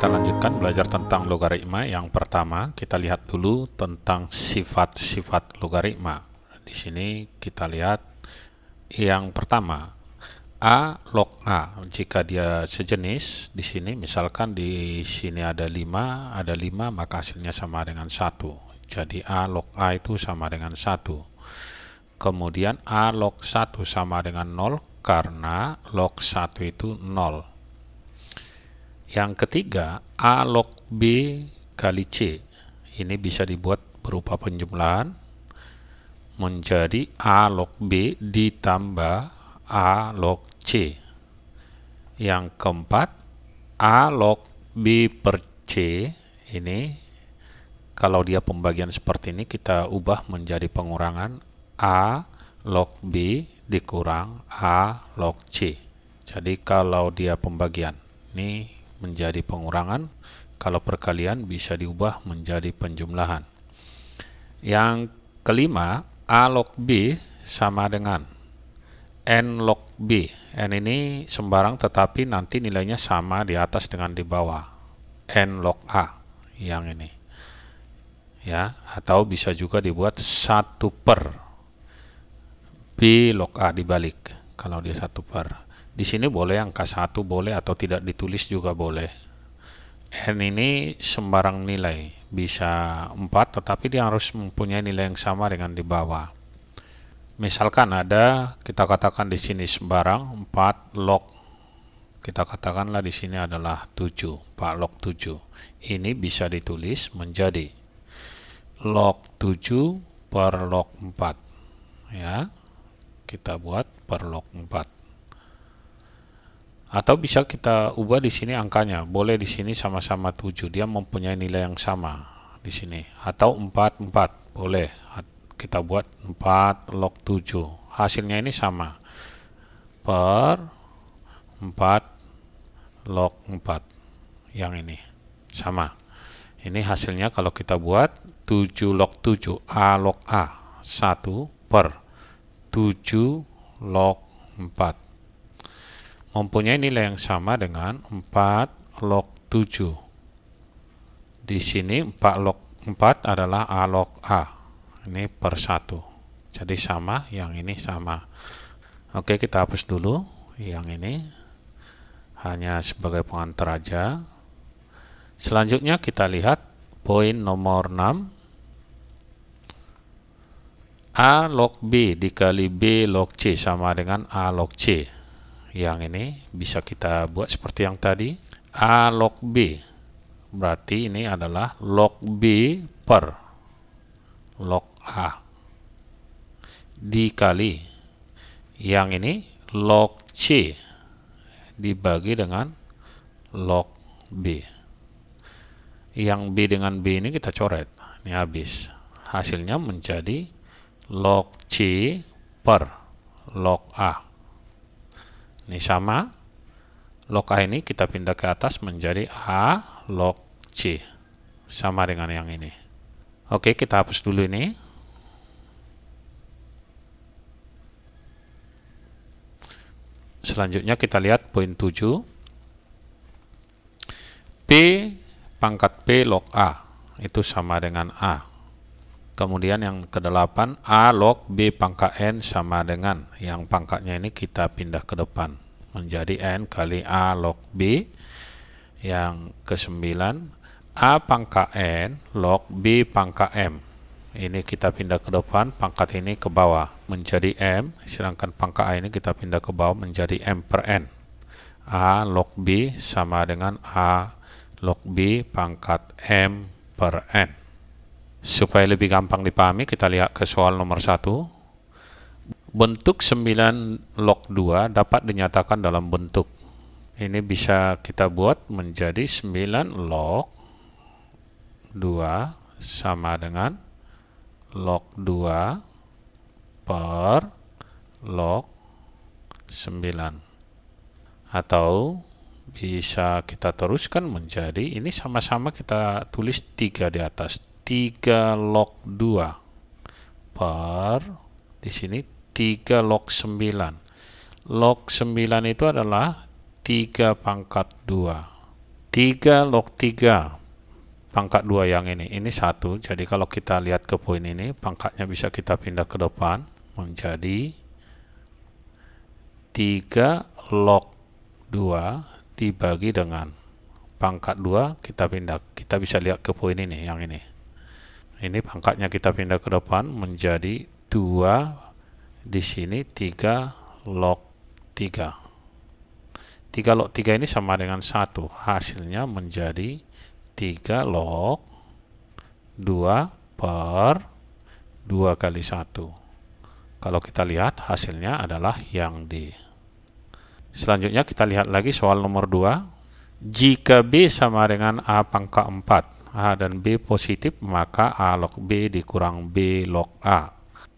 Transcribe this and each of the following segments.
kita lanjutkan belajar tentang logaritma. Yang pertama, kita lihat dulu tentang sifat-sifat logaritma. Di sini kita lihat yang pertama, A log A. Jika dia sejenis, di sini misalkan di sini ada 5, maka hasilnya sama dengan 1. Jadi A log A itu sama dengan 1. Kemudian A log 1 sama dengan 0 karena log 1 itu 0. Yang ketiga, A log B kali C. Ini bisa dibuat berupa penjumlahan menjadi A log B ditambah A log C. Yang keempat, A log B per C. Ini kalau dia pembagian seperti ini kita ubah menjadi pengurangan A log B dikurang A log C. Jadi kalau dia pembagian, ini menjadi pengurangan, kalau perkalian bisa diubah menjadi penjumlahan. Yang kelima, A log B sama dengan N log B. N ini sembarang tetapi nanti nilainya sama di atas dengan di bawah. N log A yang ini. Ya, atau bisa juga dibuat 1 per B log A dibalik. Kalau dia 1 per. Di sini boleh angka 1 boleh atau tidak ditulis juga boleh. N ini sembarang nilai, bisa 4 tetapi dia harus mempunyai nilai yang sama dengan di bawah. Misalkan ada, kita katakan di sini sembarang 4 log. Kita katakanlah di sini adalah 7, 4 log 7. Ini bisa ditulis menjadi log 7 per log 4. Ya. Kita buat per log 4. Atau bisa kita ubah di sini angkanya. Boleh di sini sama-sama 7. Dia mempunyai nilai yang sama di sini. Atau 4 boleh. Kita buat 4 log 7. Hasilnya ini sama. Per 4 log 4. Yang ini sama. Ini hasilnya kalau kita buat 7 log 7 A log A 1 per 7 log 4. Mempunyai nilai yang sama dengan 4 log 7. Di sini 4 log 4 adalah A log A. Ini per 1. Jadi sama, yang ini sama. Oke, kita hapus dulu. Yang ini hanya sebagai pengantar aja. Selanjutnya kita lihat poin nomor 6. A log B dikali B log C sama dengan A log C. Yang ini bisa kita buat seperti yang tadi. A log B berarti ini adalah log B per log A dikali yang ini log C dibagi dengan log B. Yang B dengan B ini kita coret. Ini habis. Hasilnya menjadi log C per log A. Ini sama. Log A ini kita pindah ke atas menjadi A log C. Sama dengan yang ini. Oke, kita hapus dulu ini. Selanjutnya kita lihat poin 7. P pangkat P log A itu sama dengan A. Kemudian yang ke-8, A log B pangkat N sama dengan, yang pangkatnya ini kita pindah ke depan menjadi N kali A log B. Yang ke-9, A pangkat N log B pangkat M. Ini kita pindah ke depan, pangkat ini ke bawah menjadi M, sedangkan pangkat A ini kita pindah ke bawah menjadi M per N. A log B sama dengan A log B pangkat M per N. Supaya lebih gampang dipahami, kita lihat ke soal nomor 1. Bentuk 9 log 2 dapat dinyatakan dalam bentuk. Ini bisa kita buat menjadi 9 log 2 sama dengan log 2 per log 9. Atau bisa kita teruskan menjadi, ini sama-sama kita tulis 3 di atas. 3 log 2 per, di sini 3 log 9. Log 9 itu adalah 3 pangkat 2. 3 log 3 pangkat 2 yang ini 1. Jadi kalau kita lihat ke poin ini, pangkatnya bisa kita pindah ke depan menjadi 3 log 2 dibagi dengan pangkat 2, kita pindah. Kita bisa lihat ke poin ini, yang ini. Ini pangkatnya kita pindah ke depan menjadi 2, di sini 3 log 3. 3 log 3 ini sama dengan 1. Hasilnya menjadi 3 log 2 per 2 kali 1. Kalau kita lihat hasilnya adalah yang D. Selanjutnya kita lihat lagi soal nomor 2. Jika B sama dengan A pangkat 4, A dan B positif, maka A log B dikurang B log A.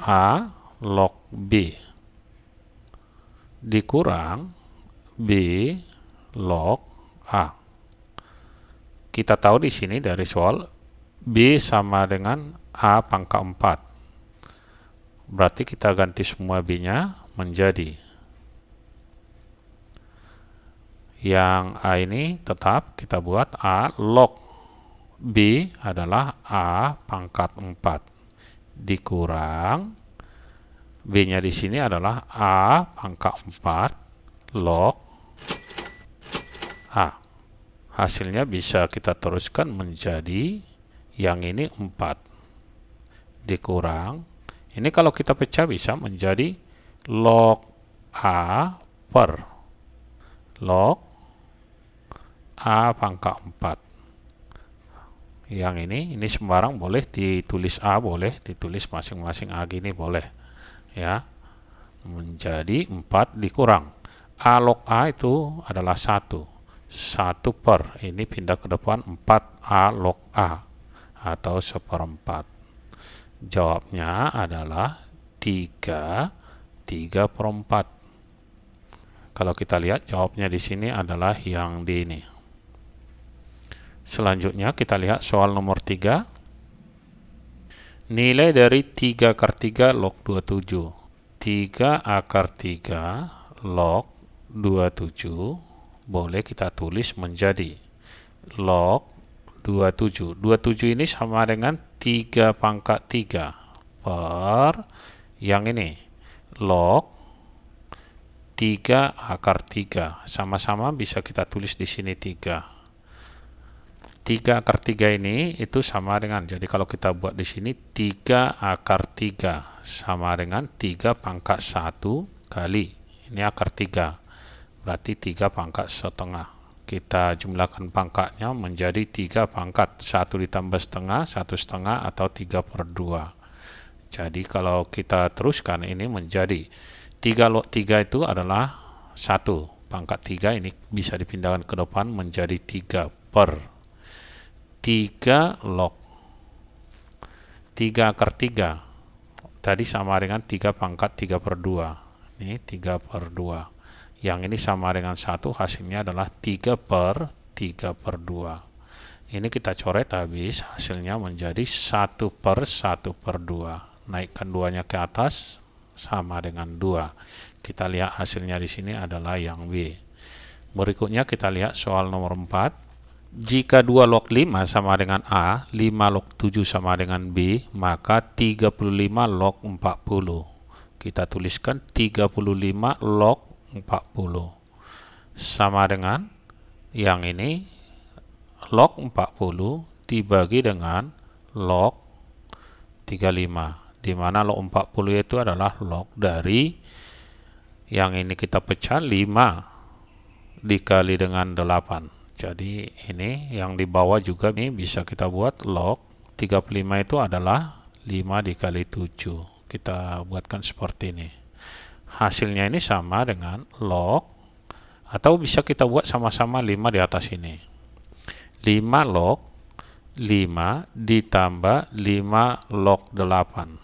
A log B dikurang B log A. Kita tahu di sini dari soal B sama dengan A pangkat 4. Berarti kita ganti semua B-nya menjadi, yang A ini tetap kita buat A log B adalah A pangkat 4 dikurang B-nya di sini adalah A pangkat 4 log A. Hasilnya bisa kita teruskan menjadi yang ini 4 dikurang, ini kalau kita pecah bisa menjadi log A per log A pangkat 4. Yang ini sembarang boleh ditulis A, boleh ditulis masing-masing A gini boleh ya, menjadi 4 dikurang A log A itu adalah 1 per, ini pindah ke depan 4A log A atau 1/4. Jawabnya adalah 3 per 4. Kalau kita lihat jawabnya di sini adalah yang D ini. Selanjutnya kita lihat soal nomor 3. Nilai dari 3 akar 3 log 27. 3 akar 3 log 27 boleh kita tulis menjadi log 27. 27 ini sama dengan 3 pangkat 3 per yang ini log 3 akar 3. Sama-sama bisa kita tulis di sini 3. 3 akar 3 ini itu sama dengan, jadi kalau kita buat di sini 3 akar 3 sama dengan 3 pangkat 1 kali, ini akar 3, berarti 3 pangkat setengah. Kita jumlahkan pangkatnya menjadi 3 pangkat 1 ditambah setengah, 1 setengah atau 3 per 2. Jadi kalau kita teruskan ini menjadi 3 log 3 itu adalah 1 pangkat 3, ini bisa dipindahkan ke depan menjadi 3 per 3 log 3 akar 3 tadi sama dengan 3 pangkat 3 per 2. Ini 3 per 2. Yang ini sama dengan 1, hasilnya adalah 3 per 2. Ini kita coret habis, hasilnya menjadi 1 per 2. Naikkan 2-nya ke atas sama dengan 2. Kita lihat hasilnya di sini adalah yang B. Berikutnya kita lihat soal nomor 4. Jika 2 log 5 sama dengan A, 5 log 7 sama dengan B, maka 35 log 40. Kita tuliskan 35 log 40 sama dengan yang ini log 40 dibagi dengan log 35, di mana log 40 itu adalah log dari yang ini kita pecah 5 dikali dengan 8. Jadi ini yang di bawah juga ini bisa kita buat log 35 itu adalah 5 dikali 7. Kita buatkan seperti ini. Hasilnya ini sama dengan log, atau bisa kita buat sama-sama 5 di atas ini. 5 log 5 ditambah 5 log 8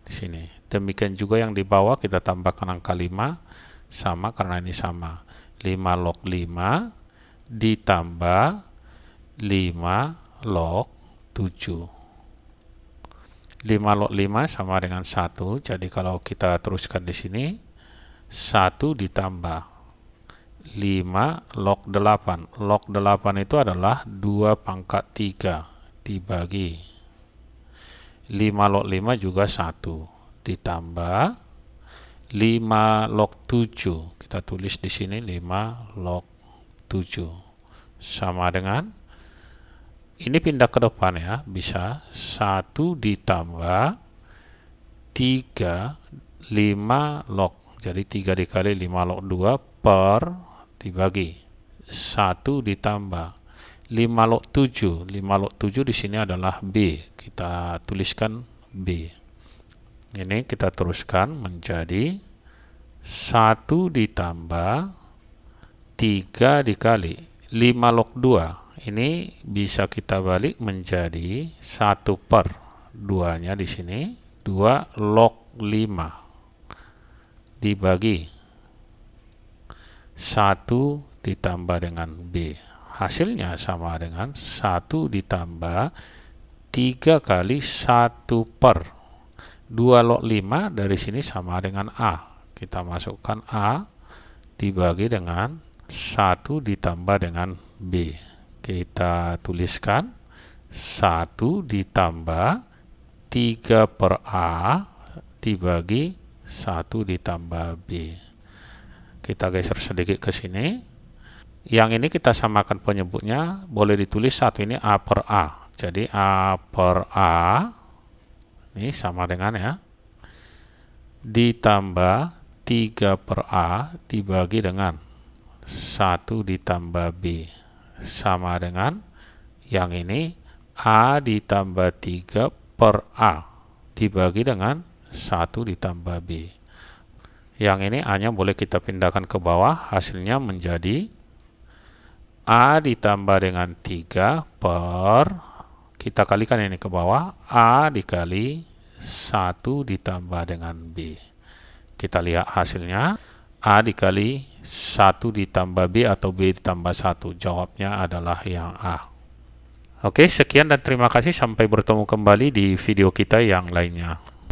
di sini. Demikian juga yang di bawah kita tambahkan angka 5 sama karena ini sama. 5 log 5 ditambah 5 log 7. 5 log 5 sama dengan 1. Jadi kalau kita teruskan di sini 1 ditambah 5 log 8. Log 8 itu adalah 2 pangkat 3 dibagi 5 log 5 juga 1 ditambah 5 log 7. Kita tulis di sini 5 log 7 sama dengan, ini pindah ke depan ya, bisa 1 ditambah 3 5 log. Jadi 3 dikali 5 log 2 per dibagi 1 ditambah 5 log 7. 5 log 7 di sini adalah B. Kita tuliskan B. Ini kita teruskan menjadi 1 ditambah 3 dikali 5 log 2. Ini bisa kita balik menjadi 1 per 2-nya di sini 2 log 5 dibagi 1 ditambah dengan B. Hasilnya sama dengan 1 ditambah 3 kali 1 per 2 log 5 dari sini sama dengan A. Kita masukkan A dibagi dengan 1 ditambah dengan B. Kita tuliskan 1 ditambah 3 per A dibagi 1 ditambah B. Kita geser sedikit ke sini. Yang ini kita samakan penyebutnya, boleh ditulis satu ini A per A. Jadi A per A ini sama dengan ya, ditambah 3 per A dibagi dengan 1 ditambah B sama dengan yang ini A ditambah 3 per A dibagi dengan 1 ditambah B. Yang ini A-nya boleh kita pindahkan ke bawah, hasilnya menjadi A ditambah dengan 3 per, kita kalikan ini ke bawah, A dikali 1 ditambah dengan B. Kita lihat hasilnya, A dikali 1 ditambah B atau B ditambah 1. Jawabnya adalah yang A. Oke, sekian dan terima kasih. Sampai bertemu kembali di video kita yang lainnya.